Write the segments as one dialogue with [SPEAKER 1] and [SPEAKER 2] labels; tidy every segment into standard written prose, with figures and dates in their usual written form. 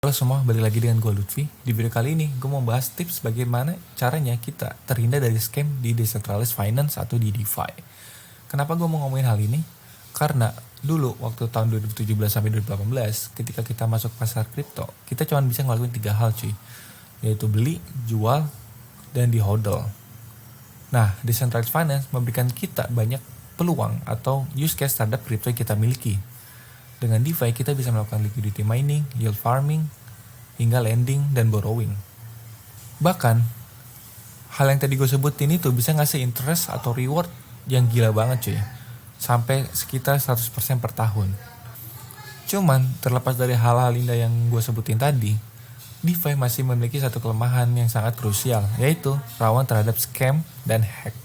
[SPEAKER 1] Halo semua, balik lagi dengan gue Lutfi. Di video kali ini, gue mau bahas tips bagaimana caranya kita terhindar dari scam di decentralized finance atau di DeFi. Kenapa gue mau ngomongin hal ini? Karena dulu, waktu tahun 2017 sampai 2018, ketika kita masuk pasar kripto, kita cuma bisa ngelakuin 3 hal cuy. Yaitu beli, jual, dan di hodl. Nah, decentralized finance memberikan kita banyak peluang atau use case terhadap kripto yang kita miliki. Dengan DeFi, kita bisa melakukan liquidity mining, yield farming, hingga lending dan borrowing. Bahkan, hal yang tadi gue sebutin itu bisa ngasih interest atau reward yang gila banget cuy. Sampai sekitar 100% per tahun. Cuman, terlepas dari hal-hal indah yang gue sebutin tadi, DeFi masih memiliki satu kelemahan yang sangat krusial, yaitu rawan terhadap scam dan hack.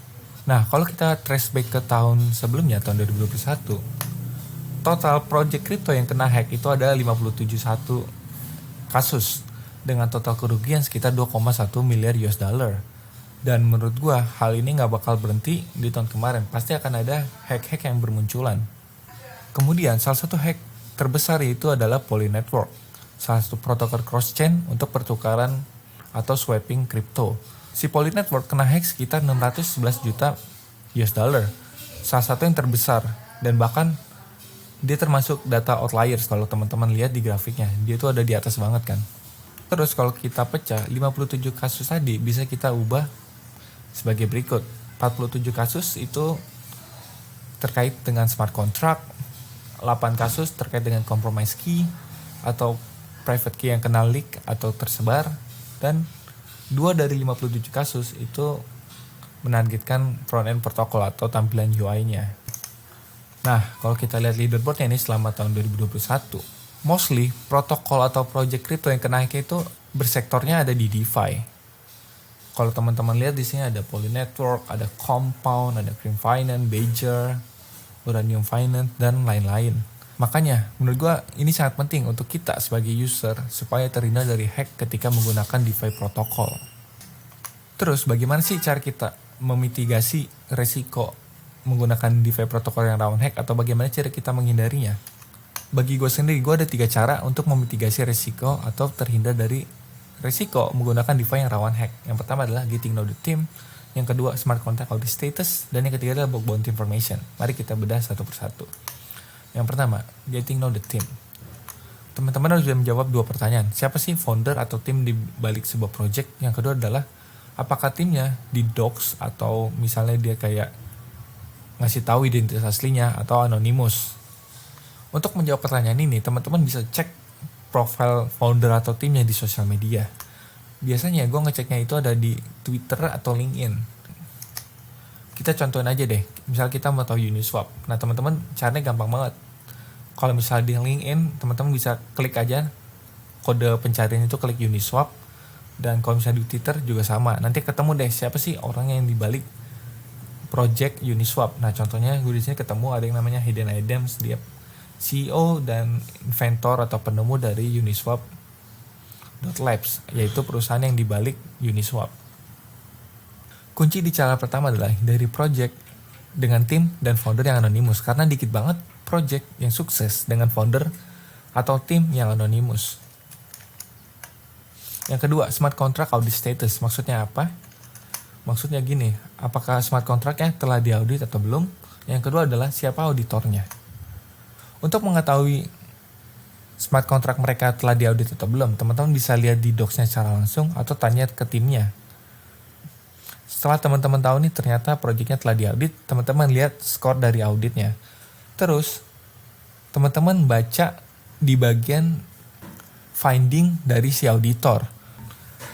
[SPEAKER 1] Nah, kalau kita trace back ke tahun sebelumnya, tahun 2021, total project crypto yang kena hack itu ada 57 kasus dengan total kerugian sekitar 2,1 miliar US dollar. Dan menurut gua hal ini nggak bakal berhenti di tahun kemarin, pasti akan ada hack-hack yang bermunculan. Kemudian salah satu hack terbesar itu adalah Poly Network, salah satu protokol cross-chain untuk pertukaran atau swapping kripto. Si Poly Network kena hack sekitar 611 juta US dollar, salah satu yang terbesar, dan bahkan dia termasuk data outliers kalau teman-teman lihat di grafiknya. Dia tuh ada di atas banget kan. Terus kalau kita pecah 57 kasus tadi bisa kita ubah sebagai berikut. 47 kasus itu terkait dengan smart contract, 8 kasus terkait dengan compromise key atau private key yang kena leak atau tersebar, dan 2 dari 57 kasus itu menargetkan front end protokol atau tampilan UI-nya. Nah, kalau kita lihat leaderboardnya ini selama tahun 2021, mostly protokol atau project crypto yang kena hack itu bersektornya ada di DeFi. Kalau teman-teman lihat di sini ada Poly Network, ada Compound, ada Cream Finance, Badger, Uranium Finance, dan lain-lain. Makanya, menurut gue ini sangat penting untuk kita sebagai user supaya terhindar dari hack ketika menggunakan DeFi protokol. Terus, bagaimana sih cara kita memitigasi resiko menggunakan DeFi protokol yang rawan hack, atau bagaimana cara kita menghindarinya? Bagi gue sendiri, gue ada 3 cara untuk memitigasi resiko atau terhindar dari resiko menggunakan DeFi yang rawan hack. Yang pertama adalah getting know the team, yang kedua smart contract audit status, dan yang ketiga adalah bug bounty information. Mari kita bedah satu persatu. Yang pertama, getting know the team. Teman-teman harus menjawab 2 pertanyaan. Siapa sih founder atau tim di balik sebuah project? Yang kedua adalah, apakah timnya di docs atau misalnya dia kayak ngasih tahu identitas aslinya atau anonimus. Untuk menjawab pertanyaan ini, teman-teman bisa cek profil founder atau timnya di sosial media. Biasanya gue ngeceknya itu ada di Twitter atau LinkedIn. Kita contohin aja deh, misal kita mau tahu Uniswap. Nah teman-teman, caranya gampang banget. Kalau misalnya di LinkedIn, teman-teman bisa klik aja kode pencarian itu, klik Uniswap. Dan kalau misalnya di Twitter juga sama. Nanti ketemu deh siapa sih orang yang dibalik project Uniswap. Nah contohnya gue di sini ketemu ada yang namanya Hayden Adams, dia CEO dan inventor atau penemu dari Uniswap.labs, yaitu perusahaan yang dibalik Uniswap. Kunci di cara pertama adalah dari project dengan tim dan founder yang anonimus, karena dikit banget project yang sukses dengan founder atau tim yang anonimus. Yang kedua, smart contract audit status. Maksudnya apa? Maksudnya gini, apakah smart contract-nya telah diaudit atau belum? Yang kedua adalah siapa auditornya. Untuk mengetahui smart contract mereka telah diaudit atau belum, teman-teman bisa lihat di docs-nya secara langsung atau tanya ke timnya. Setelah teman-teman tahu nih ternyata project-nya telah diaudit, teman-teman lihat skor dari auditnya. Terus, teman-teman baca di bagian finding dari si auditor.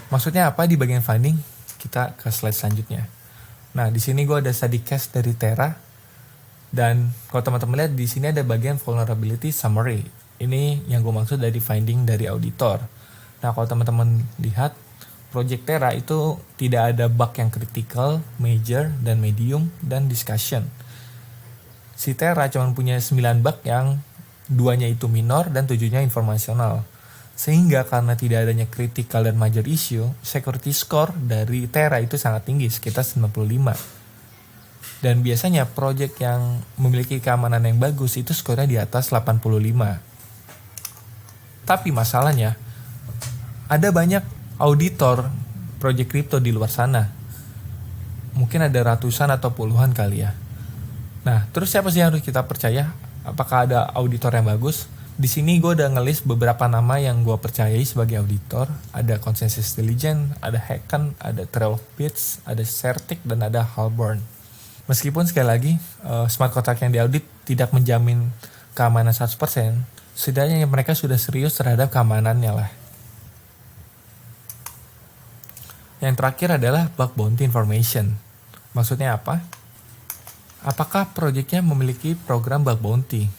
[SPEAKER 1] Maksudnya apa di bagian finding? Kita ke slide selanjutnya. Nah, di sini gue ada study case dari Terra, dan kalau teman-teman lihat di sini ada bagian vulnerability summary. Ini yang gue maksud dari finding dari auditor. Nah, kalau teman-teman lihat project Terra itu tidak ada bug yang critical, major, dan medium, dan discussion. Si Terra cuma punya 9 bug yang 2-nya itu minor dan 7-nya informasional. Sehingga karena tidak adanya critical dan major issue, security score dari Terra itu sangat tinggi, sekitar 95. Dan biasanya project yang memiliki keamanan yang bagus itu skornya di atas 85. Tapi masalahnya, Ada banyak auditor project crypto di luar sana. Mungkin ada ratusan atau puluhan kali ya. Nah, terus siapa sih yang harus kita percaya? Apakah ada auditor yang bagus? Di sini gue udah ngelis beberapa nama yang gue percayai sebagai auditor. Ada Consensus Diligence, ada Hacken, ada Trail of Bits, ada Certic, dan ada Halborn. Meskipun sekali lagi, smart contract yang diaudit tidak menjamin keamanan 100%, setidaknya mereka sudah serius terhadap keamanannya lah. Yang terakhir adalah bug bounty information. Maksudnya apa? Apakah proyeknya memiliki program bug bounty?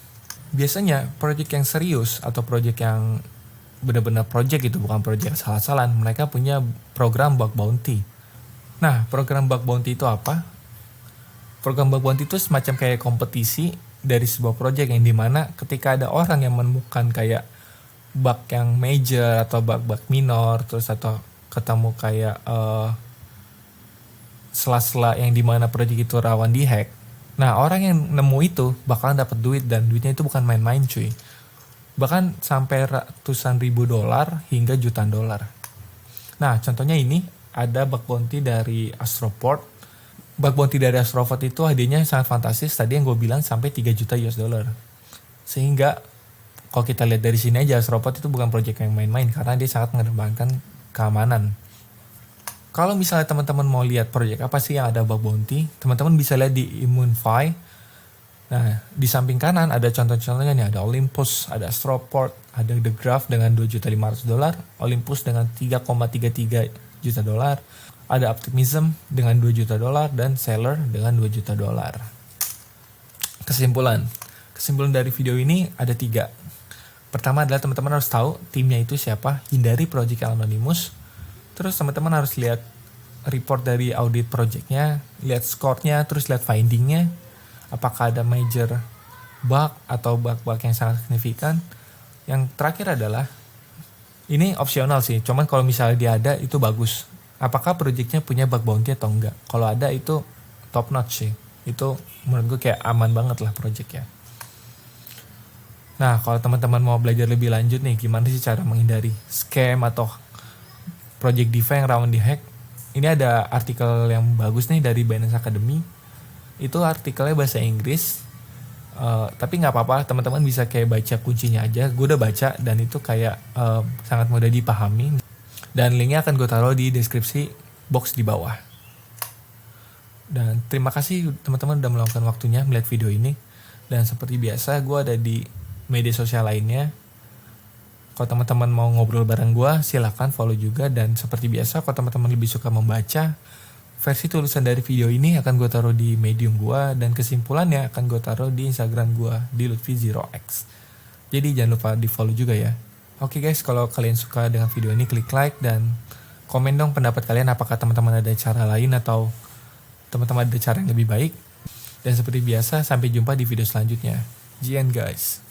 [SPEAKER 1] Biasanya proyek yang serius atau proyek yang benar-benar proyek itu bukan proyek asal-asalan, mereka punya program bug bounty. Nah, program bug bounty itu apa? Program bug bounty itu semacam kayak kompetisi dari sebuah proyek yang dimana ketika ada orang yang menemukan kayak bug yang major atau bug-bug minor, terus atau ketemu kayak sela-sela yang dimana proyek itu rawan dihack. Nah, orang yang nemu itu bakalan dapat duit, dan duitnya itu bukan main-main cuy. Bahkan sampai ratusan ribu dolar hingga jutaan dolar. Nah, contohnya ini ada bug bounty dari Astroport. Bug bounty dari Astroport itu hadiahnya sangat fantastis. Tadi yang gue bilang sampai 3 juta US dollar. Sehingga kalau kita lihat dari sini aja, Astroport itu bukan proyek yang main-main karena dia sangat mengedepankan keamanan. Kalau misalnya teman-teman mau lihat proyek apa sih yang ada bug bounty, teman-teman bisa lihat di Immunify. Nah, di samping kanan ada contoh-contohnya nih, ada Olympus, ada Astroport, ada The Graph dengan 2.500.000 dolar, Olympus dengan 3,33 juta dolar, ada Optimism dengan 2 juta dolar, dan Seller dengan 2 juta dolar. Kesimpulan dari video ini ada 3. Pertama adalah teman-teman harus tahu timnya itu siapa, hindari proyek yang anonimus. Terus teman-teman harus lihat report dari audit projectnya, lihat score-nya, terus lihat finding-nya. Apakah ada major bug atau bug-bug yang sangat signifikan. Yang terakhir adalah, ini opsional sih, cuman kalau misalnya dia ada itu bagus. Apakah projectnya punya bug bounty atau enggak. Kalau ada itu top notch sih. Itu menurut gue kayak aman banget lah projectnya. Nah, kalau teman-teman mau belajar lebih lanjut nih, gimana sih cara menghindari scam atau project DeFi yang rawan dihack, ini ada artikel yang bagus nih dari Binance Academy. Itu artikelnya bahasa Inggris, tapi nggak apa-apa, teman-teman bisa kayak baca kuncinya aja. Gue udah baca dan itu kayak sangat mudah dipahami. Dan linknya akan gue taruh di deskripsi box di bawah. Dan terima kasih teman-teman udah meluangkan waktunya melihat video ini. Dan seperti biasa, gue ada di media sosial lainnya. Kalau teman-teman mau ngobrol bareng gue, silahkan follow juga. Dan seperti biasa, kalau teman-teman lebih suka membaca, versi tulisan dari video ini akan gue taruh di Medium gue. Dan kesimpulannya akan gue taruh di Instagram gue, di Lutfi0x. Jadi jangan lupa di follow juga ya. Oke guys, kalau kalian suka dengan video ini, klik like dan komen dong pendapat kalian. Apakah teman-teman ada cara lain atau teman-teman ada cara yang lebih baik. Dan seperti biasa, sampai jumpa di video selanjutnya. GN guys.